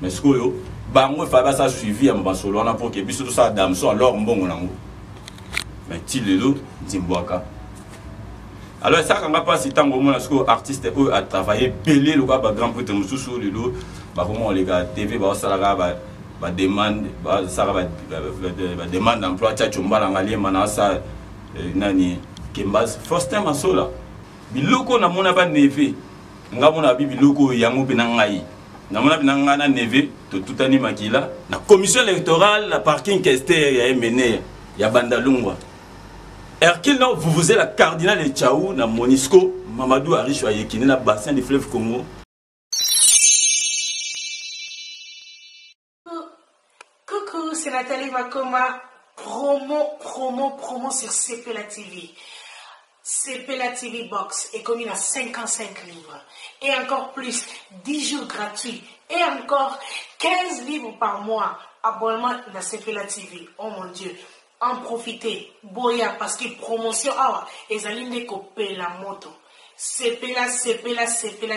mais ce que bango fa ça suivi à ma solo na pour que biso tout ça damso alors mbongo nango mais tilelo Zimbabwe. Alors ça quand on pas si tant moment ce que artiste eux a travaillé belé le ba grand prêtre mususu lelo ba comment les gars TV ba salaga ba demande ba ça ba demande d'emploi tcha chumbala ngali manasa nani kembas first time asola biloko na mona ba neve ngamona biloko yango binangai na mona binanga na neve to tutani makila na commission électorale la parking Kester ya mené ya bandalungwa Hercule, non, vous êtes la cardinal de Tchaou, na Monisco, Mamadou Arish Ayekine, na bassin du fleuve Congo. Coucou, c'est Nathalie Makoma. Promo sur CPLA TV. CPLA TV Box est commune à 55 livres. Et encore plus, 10 jours gratuits. Et encore 15 livres par mois. Abonnement dans CPLA TV. Oh mon Dieu. En profiter, boya parce que promotion awa les alignes copier la moto. CPLA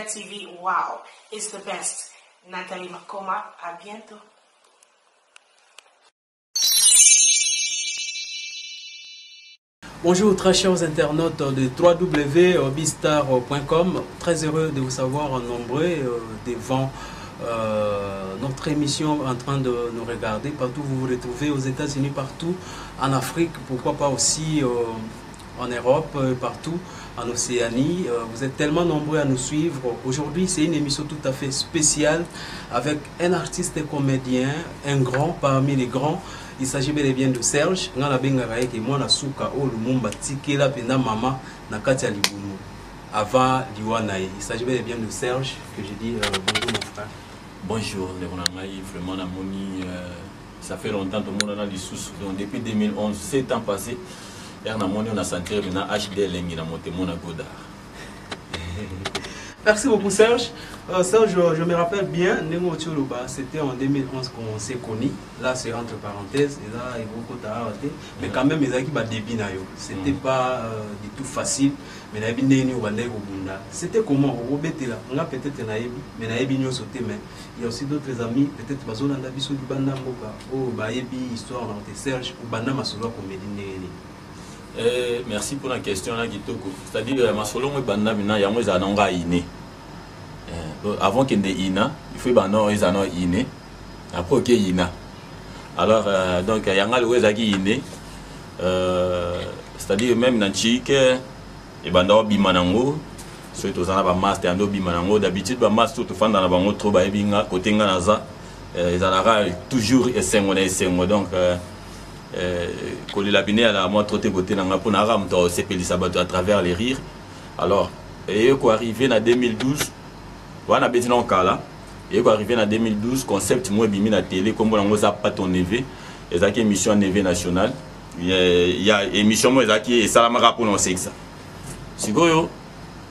TV, wow, it's the best. Nathalie Makoma, à bientôt. Bonjour très chers internautes de www.bistar.com. Très heureux de vous savoir nombreux devant notre émission en train de nous regarder. Partout vous vous retrouvez, aux États-Unis, partout, en Afrique, pourquoi pas aussi en Europe, partout, en Océanie. Vous êtes tellement nombreux à nous suivre. Aujourd'hui, c'est une émission tout à fait spéciale avec un artiste et comédien, un grand parmi les grands. Il s'agit bel et bien de Serge. Il s'agit bel et bien de Serge que je dis bonjour mon frère. Bonjour, vraiment ça fait longtemps que tout le monde a dit sous. Donc depuis 2011, 7 ans passés, on a senti maintenant HD Lengi na monté mon Godard. Merci beaucoup Serge. Serge, je me rappelle bien, c'était en 2011 qu'on s'est connus. Là c'est entre parenthèses, et là il faut que tu mais quand même ils ont débit. C'était pas du tout facile. Mais c'était comment on a peut-être mais il y a aussi d'autres amis, peut-être que on a biso du banda mboka oh ba yebi histoire de Serge ou banda masolo comédie. Merci pour la question là Kitoko. C'est-à-dire masolo mo banda bina yango ezanonga iné. Avant qu'il y ait ina, il faut banda ezano iné. Après qu'il y ait ina. Alors donc yanga le ezaki iné. C'est-à-dire même dans Chike et banda bimanango soit aux anaba master ando bimanango d'habitude ba master tout fanda na bango trop ba ebinga côté nganaza ezalaka toujours esengo donc kolela bine ala moi troté côté nanga pour na ram to sepelisa bato à travers les rires. Alors et ko arrivé en 2012 wana betina okala et ko arrivé en 2012 concept moi bimi na télé comme bonango za pas ton neve ezaki émission neve nationale il y a émission moi ezaki et salamaka pour non sexa sikoyo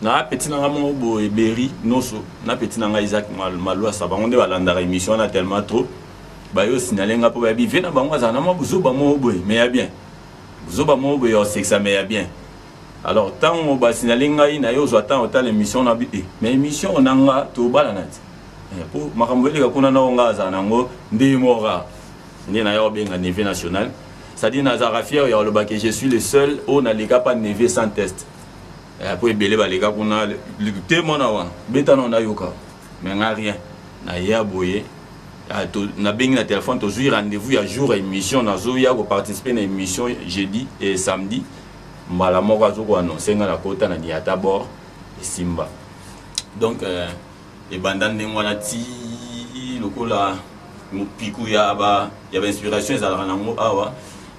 na petit nanga mo bo eberi noso na petit nanga Isaac Malwa sabango balanda émission na tellement trop ba yo signaler po ba bi vena bango za na mo buzo ba mo boy mais ya bien buzo ba mo boy yo sexa mais ya bien alors tant on ba signaler ngai na yo zo tant autant émission na bi mais émission onanga to bala nati po makambo ele ka kuna na nga za nango ndi mora ndi na yo benga neve national ça dit na za rafier yo le ba que je suis le seul on a les gars pas neve sans test. Après belé ba les gars qu'on a le témoin avant beta non ayoka mais n'a rien na ya boye na bengi na téléphone to jouer rendez-vous ya jour émission na zo ya ko participer na émission jeudi et samedi mbala moko zo ko annoncer nga na kota na diata bord et simba donc et bandane ngwana ti lokola mo piku ya ba ya inspiration za la ngo awa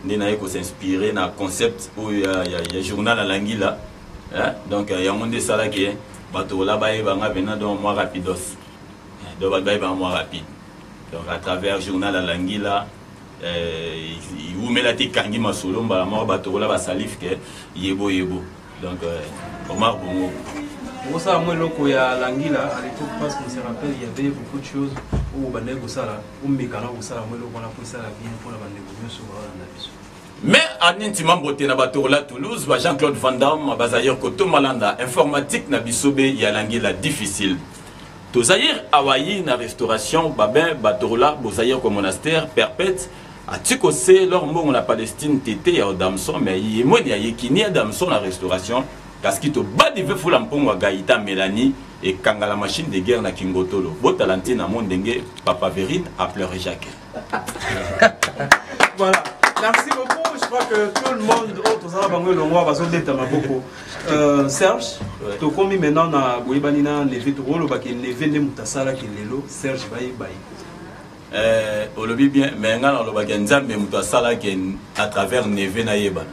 ndena yeko s'inspirer na concept o ya journal à l'angila. Donc il y a un monde de ça qui est bateau là-bas il va venir dans moi rapidos donc il va moi rapide donc à travers journal à l'angila il vous met la tique kangi masolo mbala moi bateau là bas salif que yebo donc Omar Bongo pour ça moi loko ya l'angila à l'époque parce qu'on se rappelle il y avait beaucoup de choses où banego sala umikana ko sala moi loko na pour ça la bien pour la banego sur la biso. Mais en intimement beauté na bateau là Toulouse, Jean-Claude Van Damme, Bazayer Koto Malanda, informatique na bisobe ya l'angila difficile. Tozaïr awayi na restauration babin batorola bozaïr comme monastère perpète a tikose leur mot la Palestine tété ya Damson mais yemo ya yekini ya Damson la restauration parce qu'il to badi ve fula mpongo gaïta Mélanie et kanga la machine de guerre na Kingotolo botalante na mondenge papa Verine a pleuré Jacques. Voilà. Merci beaucoup. Je crois que tout le monde autre ça va le roi va sauter ta beaucoup. Serge, tu commis maintenant na Boibanina levé to rolo ba ke levé ne mutasala ke lelo Serge bayi bayi. Olobi bien mais ngana lo ba ke nzambe mutasala ke à travers neve na yeba.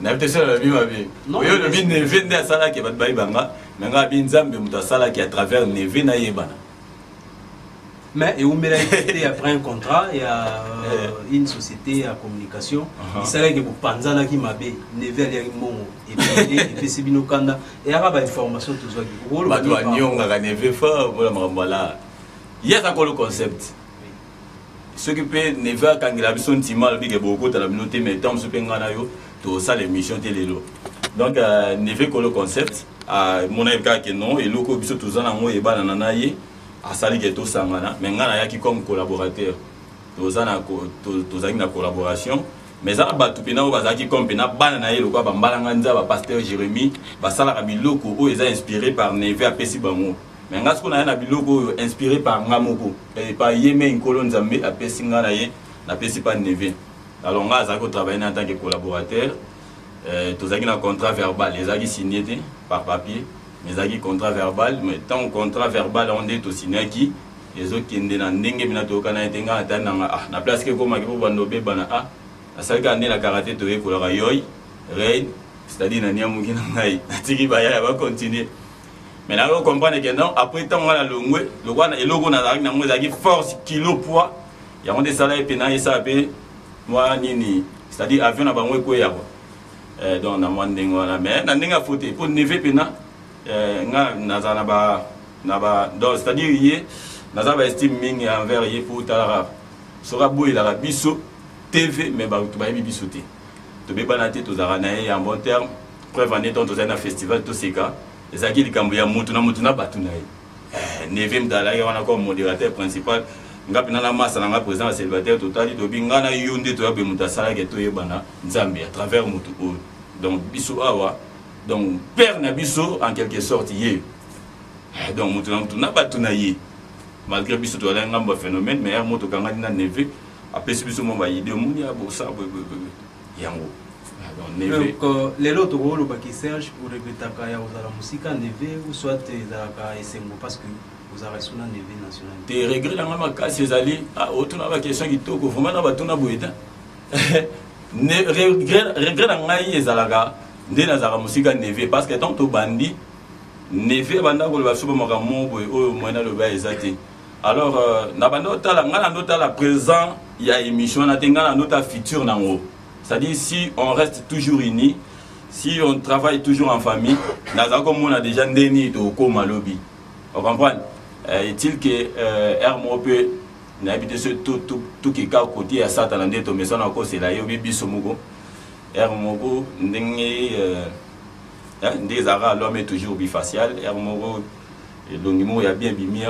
Na peut ça le ma vie. Oui le bin neve na sala ke ba bayi banga mais ngana bin nzambe mutasala ke à travers neve na yeba. Mais et où été après un contrat, il y a une société à communication. Il s'agit que pour Panzana qui m'a bé, Neve Aliarimon et puis Sibino Kanda et arabe information tout ça. Bah toi Nyonga Neve fort voilà. Il y a encore le concept. Ce qui peut Neve quand il a besoin de timal big beaucoup dans la communauté mais tant ce pengana yo tout ça l'émission télélo. Donc Neve ko le concept à mon avis que non et loko biso tout ça na ngo e bana na ye. A sali que tout ça mais ngana yaki comme collaborateur tozana tozaki na collaboration mais ça batu pena o bazaki comme pena bana na yelo kwa bambalanga nzaba pasteur Jérémy basala ka biloko o eza inspiré par Neve a pesi bango mais ngasko na na biloko inspiré par ngamoko et par yeme nkolo nzambe a pesi ngana ye na pesi pas Neve alors nga azako travailler en tant que collaborateur tozaki na contrat verbal les aki signé par papier mais il y a un contrat verbal, mais tant contrat verbal, on est au Sinaki, les autres qui sont dans Ndenge, Minato, Kanatenga, na place que comme Akibo Bandobe, Bana, à celle qui a la karaté, Toé, Kolorayoy, Reine, c'est-à-dire Nania Moukinangaï, Tiki Baya va continuer. Mais là, on comprend que non, après tant on a le mouet, le roi et le roi n'a pas force, kilo poids, il y a des salaires pénals et ça a payé, moi, Nini, c'est-à-dire avion n'a pas moué quoi, donc on a moins de voilà, mais Nandenga fauté, pour Neve pénal. Nga nazana ba donc c'est-à-dire yé nazaba estime mingi envers yé pour talara sera boy la biso TV mais ba to ba biso té to be banate to zara na en bon terme preuve en étant to zana festival to seka ezaki likambo ya mutu na batu na ye Neve mdala ya wana comme modérateur principal nga pina na massa nga président célibataire total to binga na yonde to ya be mutasala ke to yebana nzambe à travers mutu donc biso awa. Donc, père Nabiso, en quelque sorte, yé. Donc, nous n'avons pas tout naïe. Malgré Bisso, tu as un phénomène, mais il y a un Neve. Après, si Bisso m'a dit, il y a un ça, donc, les autres rôles qui Serge, pour regretter qu'il y a la musique à Neve, ou soit à Essengo, parce que vous avez reçu la Neve nationale. Tu regrettes la casse, ces alliés, autour de la question qui toque, vous m'avez dit, vous m'avez dit, regret nde nazara musika Neve parce que tant to bandi Neve banda ko ba suba makamo boy o moina le ba ezati alors na banda tala ngana ndota la présent il y a émission na tenga na futur nango c'est-à-dire si on reste toujours unis si on travaille toujours en famille naza comme on a déjà ndeni to ko malobi on comprend est-il que hermo peut n'habite ce tout qui ka côté à satan ndé to mais ça na ko c'est là yo biso mugo Hermogo, des arabes, l'homme est toujours bifacial. Hermogo, donc il y a bien bimi,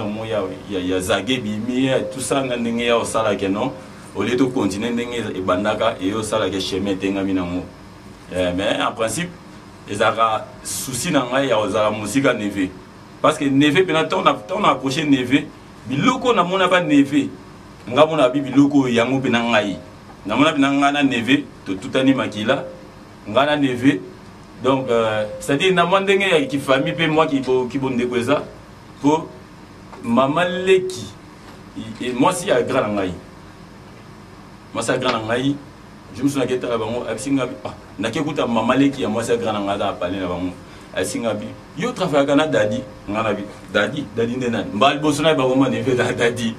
il y a zagué bimi, tout ça, il y a au salaire non. Au lieu de continuer, il y a bandaka et au salaire chemin tengaminamo. Mais en principe, les arabes soucis dans il y a aux arabes musique à Neve. Parce que Neve, on a approché Neve, biloko na mona pas Neve. Nga mona bi biloko yango penangai. Namona binangana Neve to tutani makila ngana Neve donc c'est-à-dire namandenge qui famille pe moi qui bonde kweza pour maman leki et moi si à grand ngai moi ça grand ngai je me souviens que ta bango asinga na kekuta maman leki moi ça grand ngai da parler na bango asinga bi yo travaille kana dadi ngana bi dadi ndena mbal bosona ba mo Neve dadi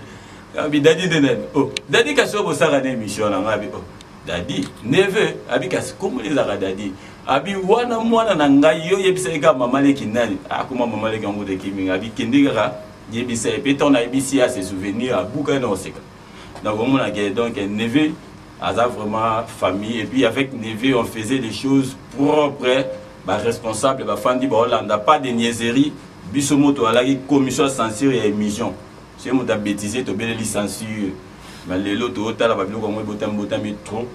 abi dadi denen oh dadi ka so bo sara na émission na ngabi oh dadi Neve abi ka comme les ara dadi abi wana mwana na ngai yo yebisa ka mama leki nani akuma mama leki ngo de kimi abi kindika yebisa pe ton na yebisi a ses souvenirs à buka na oseka donc on a donc Neve a vraiment famille et puis avec Neve on faisait des choses propres bah responsable bah fandi ba Hollande pas de niaiserie biso moto alaki commission censure et émission c'est moto bêtisé to belle censure mais les loto otala ba biloko mo botam trop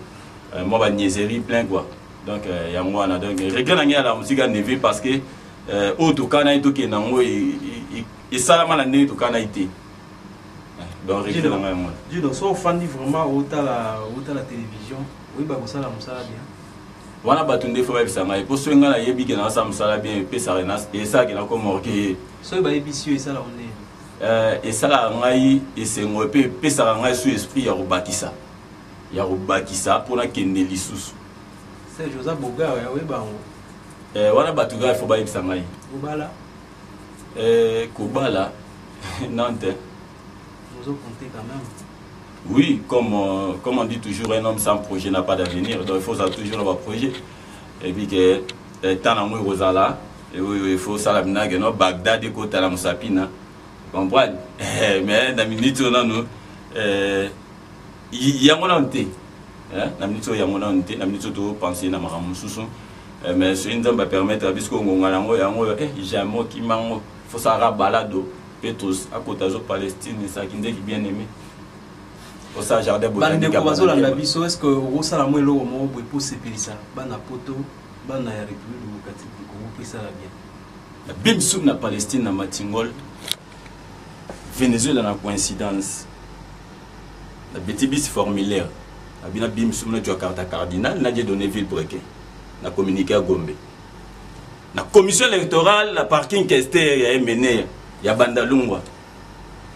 moi ba niaiserie plein quoi donc ya moi na donc regret na la musique à nevé parce que auto kana ito ke nango et ça la né to kana été donc regret na moi dis donc so fan vraiment autant la télévision oui ba ko sala musala bien wana batunde fo ba bisanga pour so ngala yebi ke na sa musala bien pe ça renas et ça ke na ko morke so ba ebisio et ça la on et ça la ngai et c'est moi pe ça ngai sous esprit ya robakisa pour na kende lisusu c'est Josa Boga ya we ba wana batuga fo ba ibisa ngai Kobala Kobala Nantes nous avons compté quand même oui comme on dit toujours un homme sans projet n'a pas d'avenir donc il faut ça toujours avoir projet et puis que tant moi Rosala et il faut ça la binage no Bagdad et côté la Musapina comprendre mais dans minute on nous ya mona onté na minute ya mona onté na minute to penser na maramu susu mais c'est une dame va permettre parce qu'on ngala ngo ya ngo jamais qui mango faut ça rabalado Petros à côté de Palestine et ça qui est bien aimé pour ça jardin botanique bande ko bazola la biso est-ce que au sala mo lo mo pour sepelisa bana poto bana ya République démocratique du Congo pour ça bien bim sous na Palestine na Matingol Venezuela na coïncidence la bétibis formulaire abina bim sous na carte cardinal na donné ville brequet na communiqué à Gombe la commission électorale la parking Kester ya mené ya Bandalungwa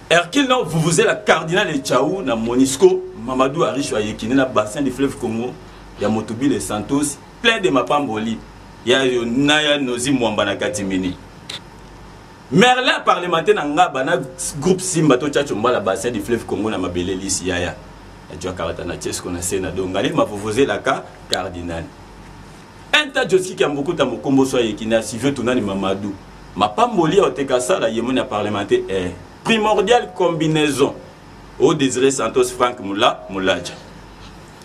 Hercule non vous êtes la cardinal de Tchaou na Monisco Mamadou Aricho Ayekine na bassin du fleuve Congo ya Motobi les Santos plein de mapamboli ya naya nozi mwamba na katimini Merlin parlementaire na ngaba na groupe Simba to Tchachomba la bassin du fleuve Congo na mabele lisi yaya ya karata na Tchesko na Sena dongali ma vous la ka cardinal un tas de qui a beaucoup de mokombo so Ayekine si veut tourner Mamadou mapamboli otekasa la yemona parlementaire est primordial combinaison au Désiré Santos Franck Moulaja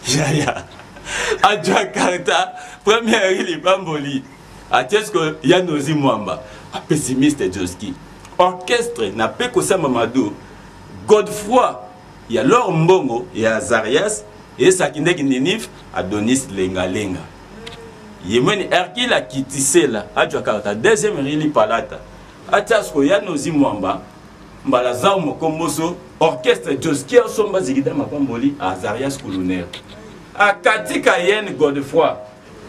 yaya à Jakarta première il Bamboli à Tchesko Yanozi Mwamba pessimiste Joski orchestre na Pekosa Mamadou Godefroy ya Lor Mbongo ya Azarias et Sakindeki Ninif Adonis Lenga Yemeni Hercule a quitté là à Jakarta deuxième rili palata à Tchesko Yanozi Mwamba Mbalaza Mokomboso orchestre Joski Somba Zigida Mapamboli à Azarias Colonel à Katika Yen Godefroy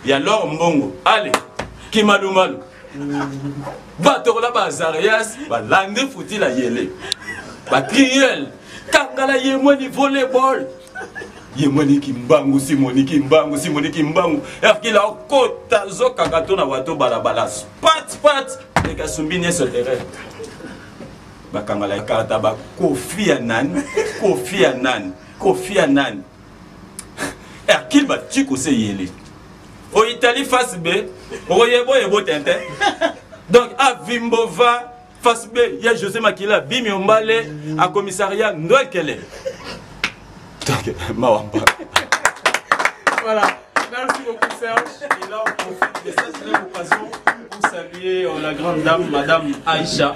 ya Lor Mbongo allez Kimalumalu bato la Azarias ba lande fouti la yele ba criel kangala yemoni volleyball yemoni kimbangu simoni kimbangu Hercule a kota zoka katona wato balabala pat et kasumbini sur terrain bakangala karta ba Kofi Annan Hercule ba tiko se yele au Italie face B oyebo tente donc à Vimbova face B il y a José Makila Bimi Ombale à commissariat Ndoekele donc Mawamba voilà merci beaucoup Serge et là on profite de cette occasion pour saluer la grande dame madame Aïcha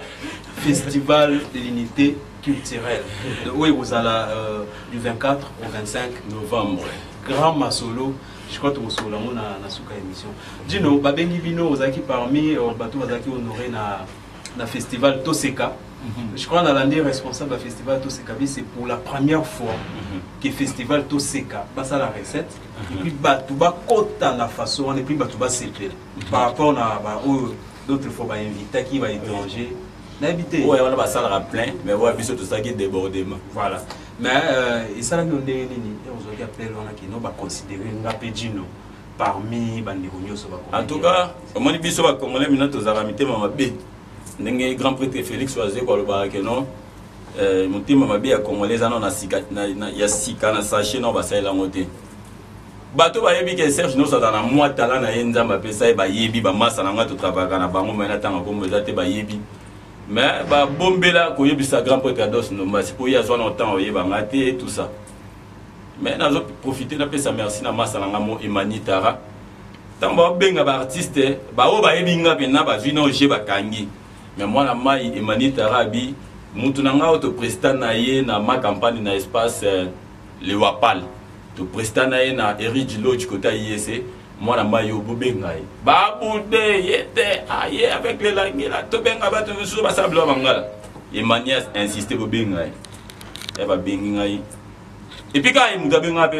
Festival de l'unité culturelle de Ouéouzala du 24 au 25 novembre Grand Masolo je crois que nous avons na suka émission Dino babengi bino ozaki parmi bato bazaki honoré na festival Toseka je crois que l'année responsable du festival Toseka c'est pour la première fois que le festival Toseka passe à la recette et puis bato ba kota na façon et puis bato ba sepel par rapport à d'autres fois ba invité qui va étranger n'habiter ouais on va ça la plein mais ouais biso tout ça qui débordement voilà mais et ça là nous ndenge nini on a appelé on a qui nous va considérer ngapedino parmi bandeko nyoso ba en tout cas on dit biso ba congolais mina to zaramité mama B ndenge grand prêtre Félix Oazé ko loba que non mutima mabe ya congolais ana na sika na ya sika na sachet non ba ça la moté bato ba yebi que Serge no ça dans moi talent na nzamba pesa ba yebi ba masa na ngato travailler na bango mais na tanga ko meza te ba yebi mais ba bombela ko yebisa grand prêtre Ados no mas pour ya zone temps yeba ngate tout ça mais nazo profiter na pesa merci na masa na ngamo Emanitara tamba benga ba artiste ba o ba yebinga pena ba vino je ba kangi mais moi na mai Emani Tarabi mutu nanga auto président na ye na ma campagne na espace le Wapal to président na ye na Erich Lodge côté IEC moi na mai yo bobengai baboude yete aye avec les langela to benga ba to so ba sablo mangala Emani a insisté bobengai e ba bengai et puis quand il muta benga pe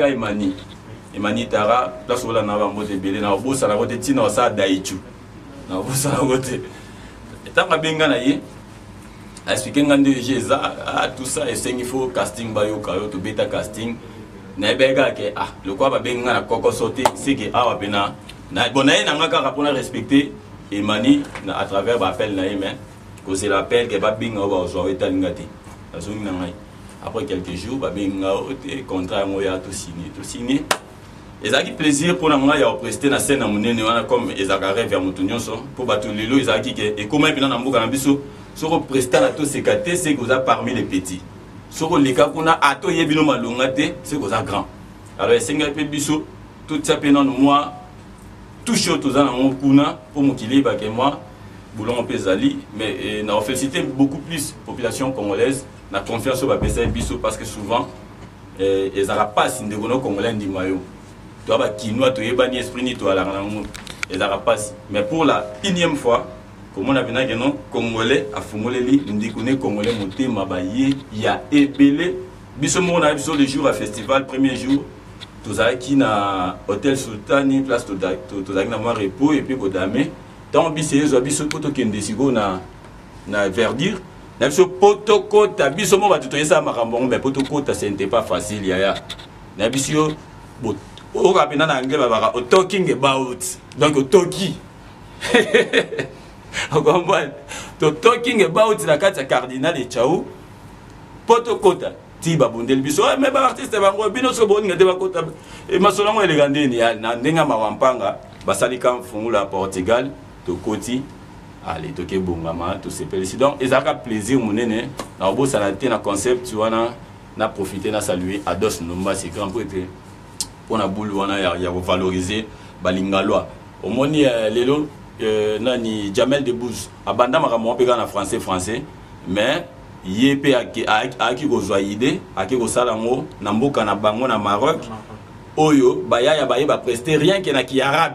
Emani Tara la sola na ba mbote belé na bosa na côté tina sa daichu na bosa na côté etanga benga na ye expliquer ngande jeza tout ça et c'est il faut casting ba yo kayo to beta casting na bega ke le quoi ba benga na koko sauter c'est que awa pena na bonaye na ngaka ka pona respecter Emani na à travers ba appel na mais que c'est l'appel que ba benga ba zo etalingati na zo ngina ngai après quelques jours ba benga o contrat ngo ya to signer ezaki plaisir pour nga ya prester na scène na munene wana comme ezaka rêve ya mutu nyonso pour batu lelo ezaki ke et comment bina na mboka na biso soko prester na to sekate c'est que vous a parmi les petits soko leka kuna ato yebino malonga te c'est que vous a grand alors esenga pe biso tout ça penan moi tout chaud tous na kuna pour mokili ba ke moi boulon pezali mais na féliciter beaucoup plus population congolaise na confiance au bapesa biso parce que souvent ezara pas ndeko congolais ndimayo tu as Kinois, tu es esprit ni toi la mais pour la énième fois, comme on a vu non congolais a fumoleli ndikune congolais monté mabaye ya ebele biso mo na biso le jour à festival premier jour tous qui na hôtel Sultani place to na moi repos et puis godame tant biso poto kende sigo na verdure na biso poto kota biso mo ba tutoyesa makambo mais poto kota c'était pas facile ya na biso bon au rapina na anglais baba talking about donc talking on comprend to talking about la carte cardinal et ciao poto kota ti babondel biso mais ba artiste bango bino so bon ngade ba kota e masolo ngo elegande ni na ndenga mawampanga basali kam fungula Portugal to koti allez to ke bongama to se félicite donc ezaka plaisir monene na obo salate na concept wana na profiter na saluer Ados Nomba c'est grand prêtre on a boule wana ya valoriser balingalois au moni lelo nani Jamel Debbouze abanda makambo peka na français mais yepé aki kozwa idée aki kosala ngo na mboka na bango na Maroc oyo bayaya baye ba prester rien que na ki arabe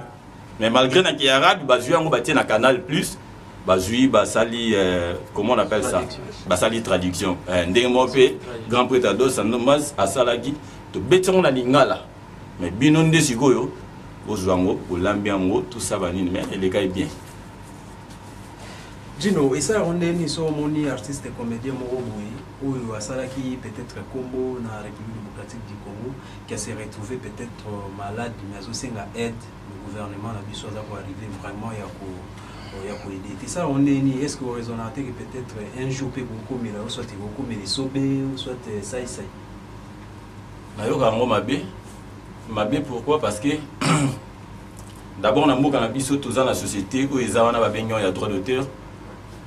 mais malgré na ki arabe bazui ngo batie na Canal Plus bazui basali comment on appelle ça basali traduction ndenge mopé grand prêtre Ados Nomba asalaki to betongo na lingala mais binon de sikoyo ozwango olambiango tout ça va nini mais les gars bien Gino et ça on est ni so moni artiste comédien moko boy ou asalaki peut-être combo na République démocratique du Congo qui s'est retrouvé peut-être malade mais azosenga aide le gouvernement na biso za pour arriver vraiment ya ko aider et ça on est ni est-ce que raisonnable que peut-être un jour peut beaucoup mais là soit beaucoup mais les sobe soit ça na yo kango mabe pourquoi parce que d'abord na mboka na biso toza na société où eza wana ba benyo ya droit d'auteur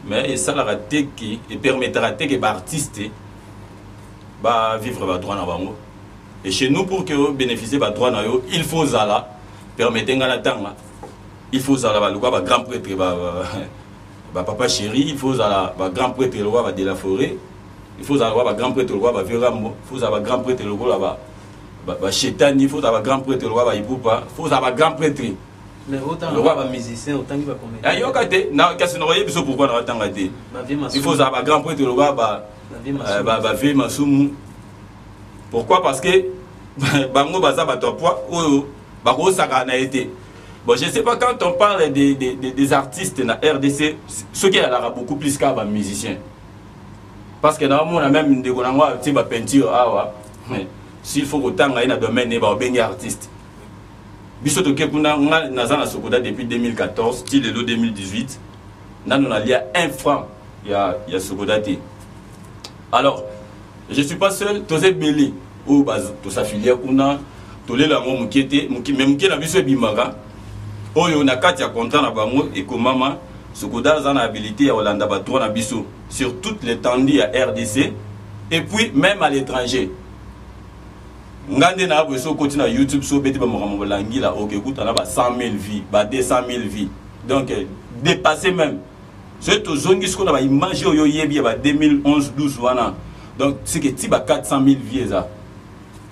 mais ça la raté qui et permettra que ba artiste ba vivre ba droit na bango et chez nous pour que bénéficier ba droit na yo il faut zala permettre ngala tanga il faut zala ba lokwa ba grand prêtre ba papa chéri il faut zala ba grand prêtre le roi de la forêt il faut zala ba grand prêtre le roi ba Virambo il faut zala ba grand prêtre le roi ba Chétani, il faut avoir grand prêtre, le roi Ipupa, il faut avoir grand prêtre. Mais autant le roi musicien, autant qu'il va commettre. Ah, yo kate, na kasi noye biso pourquoi na tanga te. Il faut avoir grand prêtre, le roi ba vie masumu. Pourquoi? Parce que bango baza ba to poids ou ba ko saka na été. Bon, je sais pas quand on parle des artistes na RDC, ceux qui a beaucoup plus qu'un musicien. Parce que normalement on a même des gonangwa ti ba peinture awa. S'il faut autant dans le domaine des artistes. Biso to kekuna nazana sokoda depuis 2014, till le 2018. Nan a lié 1 franc il y a sokoda té. Alors, je suis pas seul, tosé belé ou baz to s'affilier kuna to le la mo mukete même na biso bimanga. Oyo na kati ya contrat na bango et komama sokoda zana habilité ya Hollanda ba droit na biso sur toute l'étendue à RDC et puis même à l'étranger. Ngande na abo so continue na YouTube so beti ba mokambo langi la ok écoute na ba 100 000 vies, ba 200 000 vies. Donc dépasser même c'est aux zones qui sont là image yo yebi ba 2011 12 wana donc c'est que ti ba 400 000 vies ça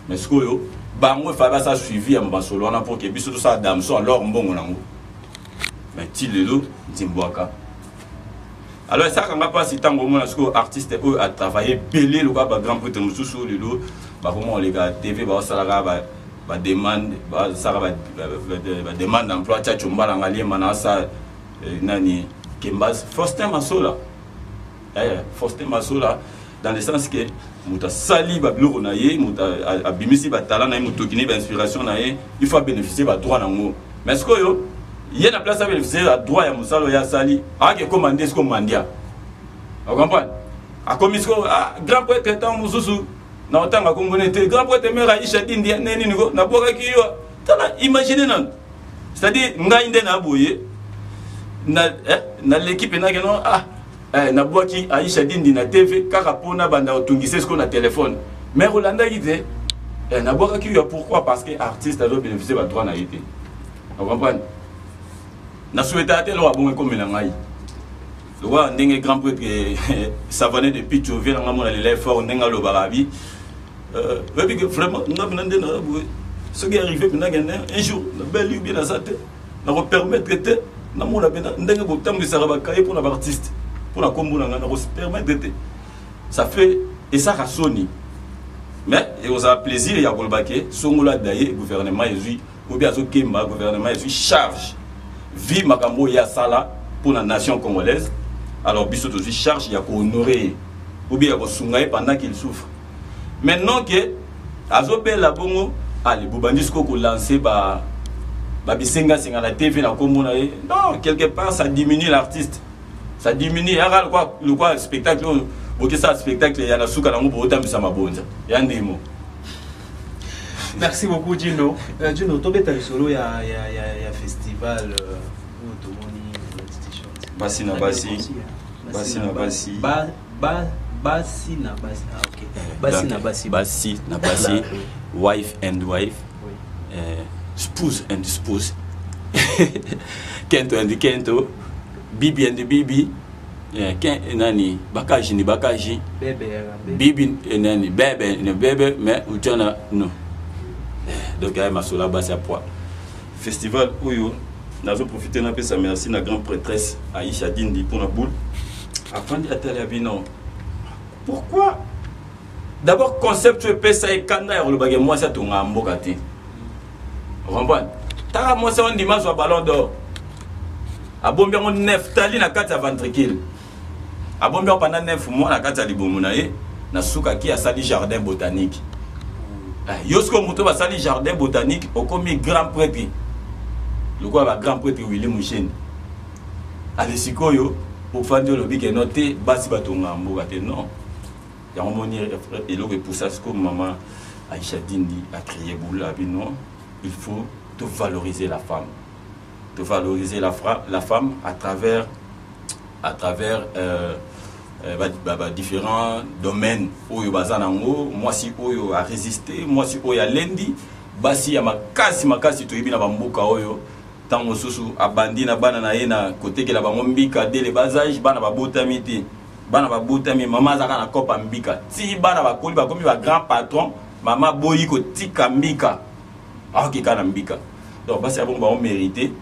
mais ce que yo bango fa ba ça suivi en basolo wana pour que biso tout ça dame so alors mbongo nango mais ti lelo timbwaka alors ça quand pas si tango mona ce que artiste eux a travaillé belé le ba grand prêtre mususu lelo ba comment les gars TV ba salaga ba demande ba ça ba demande d'emploi tcha chumba ngali manasa nani Kembaz Faustin Masola Faustin Masola dans le sens que muta sali ba biloko na ye muta abimisi ba talent na ye mutokini ba inspiration na ye il faut bénéficier ba droit nango mais ce que yo y a la place à bénéficier la droit ya musalo ya sali a que commander ce que mandia vous comprenez a commission grand prêtre tant mususu na otanga kongolais grand prêtre mera Aïcha Dindi neni niko na boka kiyo tala imaginez non c'est-à-dire ngai nde na boye na l'équipe na non na boaki Aïcha Dindi na TV kaka pona banda otungise ce qu'on a téléphone mais Rolanda gite na boaki pourquoi parce que artiste a bénéficié ba droit na été vous comprenez na souhaité tel wa bon comme na ngai le wa ndenge grand prêtre ça venait depuis Tchové na mona les fort ndenga lo barabi vraiment ndabnande na ce qui est arrivé un jour na belle bien na ça na repermettre que na mona bena ndenge botam de saraba kaye pour les artistes pour la combo na ngana se permettre de ça fait et ça rasoni mais et on a plaisir ya kolbake songola daye gouvernement ezui ou bien azokemba gouvernement ezui charge vie makambo ya sala pour la nation congolaise alors biso aussi charge ya ko honorer ou bien ko sungaye pendant qu'il souffre maintenant que azobela bongo ali bobandisco ko lancer ba bisenga singa la TV na komona non quelque part ça diminue l'artiste ça diminue le quoi spectacle OK ça spectacle ya na suka na ngo botambisa mabonza ya ndimo. Merci beaucoup Dino. Dino tobeta solo ya festival Basi na basi wife and wife spouse and spouse Kento and Kento Bibi and Bibi nani bakaji ni bakaji Bibi nani bebe mais utana non donc ma sola basi à poids festival oyo nazo profiter na pesa merci na grande prêtresse Aïcha Dindi pour la boule avant de atteler à bino pourquoi d'abord concept pesa et kanda le bagage moi ça tonga mboka te Ramban, tara moi c'est un dimanche au ballon d'or. A bomber on 9 tali na kati ya ventricule. A bomber pendant 9 mois na kati ya libomunaye na suka ki a sali jardin botanique. Yosko moto ba sali jardin botanique au comme grand prêtre. Le quoi ba grand prêtre Willy Mouchen. Ale sikoyo pour faire le bic noté basi batonga mboka te non. Ya moni et le pour ça ce que maman Aïcha Dindi a crié boula non. Il faut te valoriser la femme. Te valoriser la femme à travers différents domaines. Oyo bazanango, moi si oyo a résisté, moi si oyo a lendi, basi ya makasi to ibina bamboka oyo. Tango susu abandi na bana na ye na côté que la bangombika dès le bas âge bana babotami te. Bana babotami mama zaka na kopa mbika. Ti bana bakoli bakomi ba grand patron, mama boyi ko tika mbika. Ah, qui est mbika. Donc, bah, c'est bon, bah, on mérité.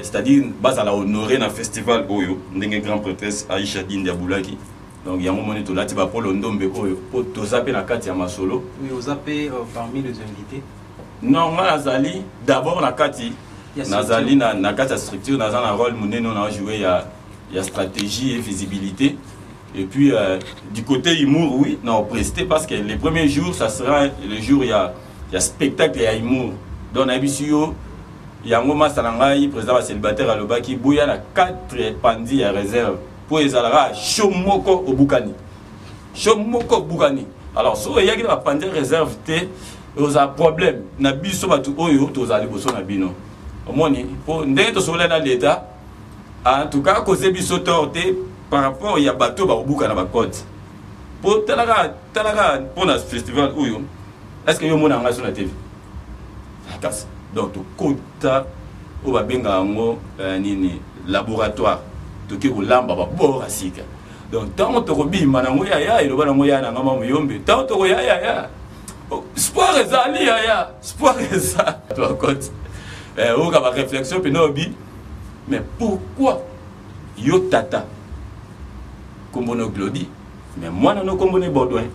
C'est-à-dire, bah, ça l'a honoré dans le festival Oyo, n'engé grand prêtresse Aïcha Dindi Aboulaki. Donc, il y a un moment où tu vas pour l'Ondombe pour te zapper la carte à solo. Oui, vous zappez parmi les invités. Non, moi, Nazali, d'abord, la carte, Nazali, na carte structure, Nazali, un rôle, on a joué, il y a stratégie et visibilité. Et puis, du côté humour, oui, non, presté, parce que les premiers jours, ça sera le jour, il y a spectacle et humour. Donc, il y a un moment, président célibataire à l'Obaki, il y a 4 pandis à réserve pour les alara Shomoko au Boukani. Shomoko Boukani. Alors, si il y a des pandis à réserve, il y a un problème. Il y a un problème. Il y a au moins, pour l'État, en tout cas, cause biso torté par rapport à bateau ba buka na ba côte. Pour talaga pour le festival oyo. Est-ce que yo mona nga sur la TV? Donc to kota o ba benga ngo nini laboratoire. toki kolamba ba bora sika. Donc tant to kobima na ngoya ya iloba na ngoya na ngama muyombe tant to ya sport ezali ya sport eza toi côté on a réflexion puis nobi mais pourquoi yo tata kombono Glody mais moi non kombono Baudouin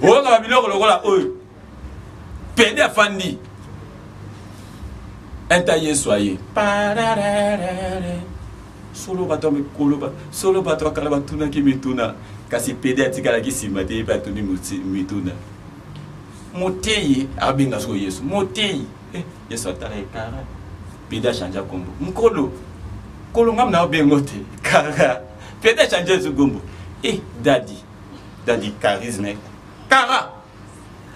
on a biloko lokola oyo pede afandi entaye soyez solo batombe koloba solo batwa kala batuna ki mituna kasi pede atikala ki simate batuni mituna motei abinga so Yesu motei Yesu atala ekara pede chanja kombo mkolo kolo ngam na obengote kara pede chanja su kombo daddy charisme kara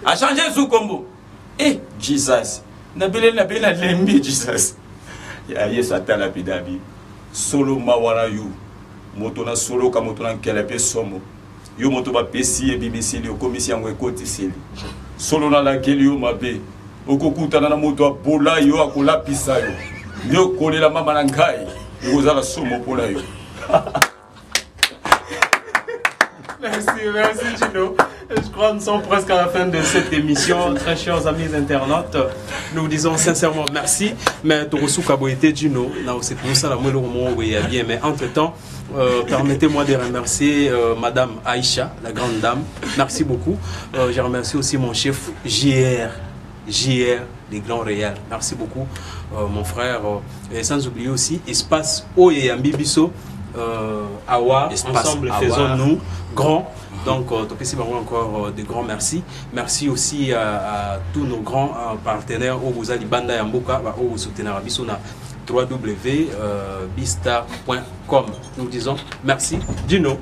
a changé su kombo Jesus na bele lembi Jesus ya Yesu atala pidabi solo mawara yu moto na solo ka moto na kelepe somo yo moto ba pesi e BBC li okomisi yango ekoti seli solo na la keli yo mabe okokutana na moto abola yo akola pisa yo nyo kolela mama na ngai ozala somo pola yo. Merci Gino. Je crois que nous sommes presque à la fin de cette émission. Très chers amis internautes, nous disons sincèrement merci. Mais Torosu Kaboïté Gino, c'est pour ça bien. Mais entre-temps, permettez-moi de remercier Madame Aïcha, la grande dame. Merci beaucoup. Je remercie aussi mon chef JR, les Grands Réels. Merci beaucoup, mon frère. Et sans oublier aussi Espace Oye Ambibiso. Awa, ensemble faisons-nous grands. Donc, encore de grands merci. Merci aussi à tous nos grands partenaires au Bouzali Banda Yamboka, au soutenir Abisona www.bistar.com. Nous disons merci. Dino,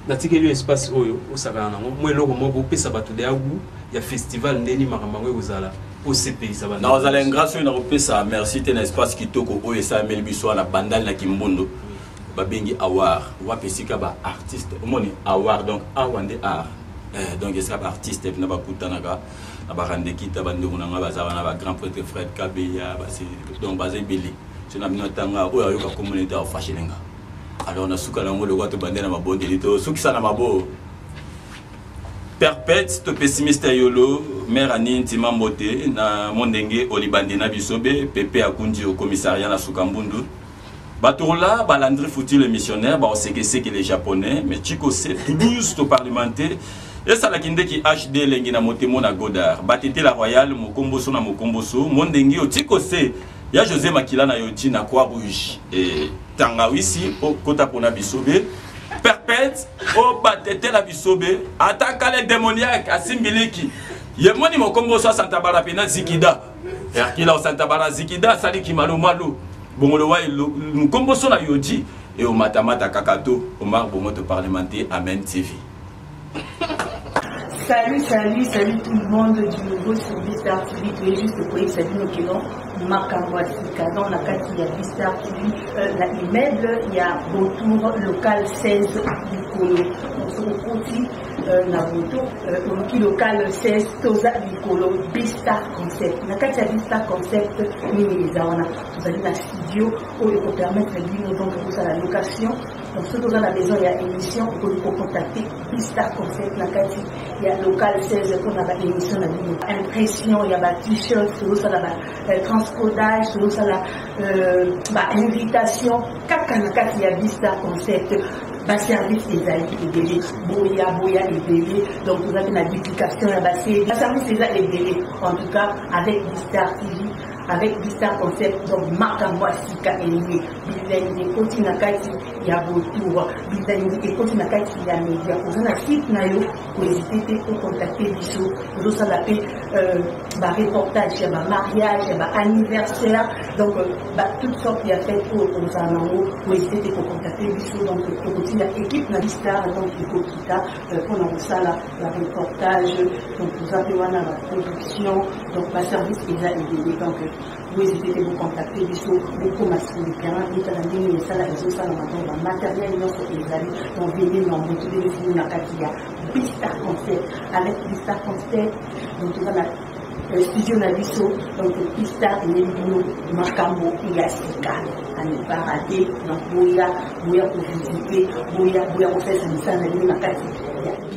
natikeli espace oyo au Savana. Moi, le mobo pesa batu de agu, il y a festival Neni Maramangwe Ouzala. Au CPI, ça va. Non, vous allez grâce à une repesa. Merci, c'est un espace qui toque au ESA Melbiso à la Bandal na Kimbondo. Babengi award wapesika ba artiste omoni award donc awande art donc ça ba artiste na ba kutanaka na ba rande kita ba ndeko na bazaba na ba grand prêtre Fred Kabeya ba c'est donc basé belé c'est na minotanga oyo ayoka communauté of fashion. Alors on a suka lango le kwato bandena ma bonde lito sukisa na mabo perpète to pessimiste yolo mère Anine Timambote na mondenge olibandena bisobe Pepe Akundi au commissariat na Sukambundu. Batoula, Balandri Fouti le missionnaire, on sait que c'est les japonais, mais Chico c'est Toulouse to parlementaire. Et ça la kinde qui HD lengina motemo na Godard. Batete la royale, mokomboso na mokomboso, mondengi o Chico c'est ya José Makila na yoti na Croix Rouge. Et Tangawisi au kota pona bisobe. Perpète au batete la bisobe, attaque les démoniaques à Simbiliki. Yemoni mokomboso à Santa Barbara pena Zikida. Et akila au Santa Barbara Zikida sali ki malo malo. Bongolowa nous composons la Yodi et au Matamata Kakato, au Marbo Moto Parlementaire, Amen TV. Salut tout le monde du nouveau sur Bistar TV. Tu es juste pour salut nos clients. Makambouasika dans la carte il y a Bistar TV, l'immeuble il y a Retour local 16 Nicolo. On se retrouve na Boto, local 16 Toza Nicolo, Bistar Concept. La carte il y a Bistar Concept, nous avons un studio où il faut permettre de donc la location. Donc, ceux qui sont dans la maison, il y a émission, il faut contacter Bistar Concept, la carte, il y a local 16, qu'on a l'émission, impression, il y a des t-shirts, selon ça, transcodage, selon ça, invitation, il y a Bistar Concept, service des alliés et bébés, Boya et bébés, donc vous avez la duplication, la service des alliés et bébés, en tout cas, avec Bistar TV. Avec Bistar Concept, donc Makambouasika et Lié, Bizaïni et Kotinakati, il y a Retour, Bizaïni et Kotinakati, il y a Média. Vous avez un site naïo, pour hésiter pour contacter Bissot, vous avez appelé reportage, il y a mariage, il y a anniversaire, donc toutes sortes il y a fait pour hésiter pour contacter Bissot, donc pour continuer l'équipe de Bistar, donc il faut quitter pour la reportage, donc vous avez la production, donc ma service est là et donc vous hésitez à vous contacter du show, beaucoup masculin, nous avons dit ça la réseau, ça la matériel, nous sommes les amis, on vient dans le tous les films, Bistar Concept, avec Bistar Concept, donc tout ça studio na biso donc pista elebino makambo ya sika à ne pas rater donc boya pour visiter boya pour faire ça na kati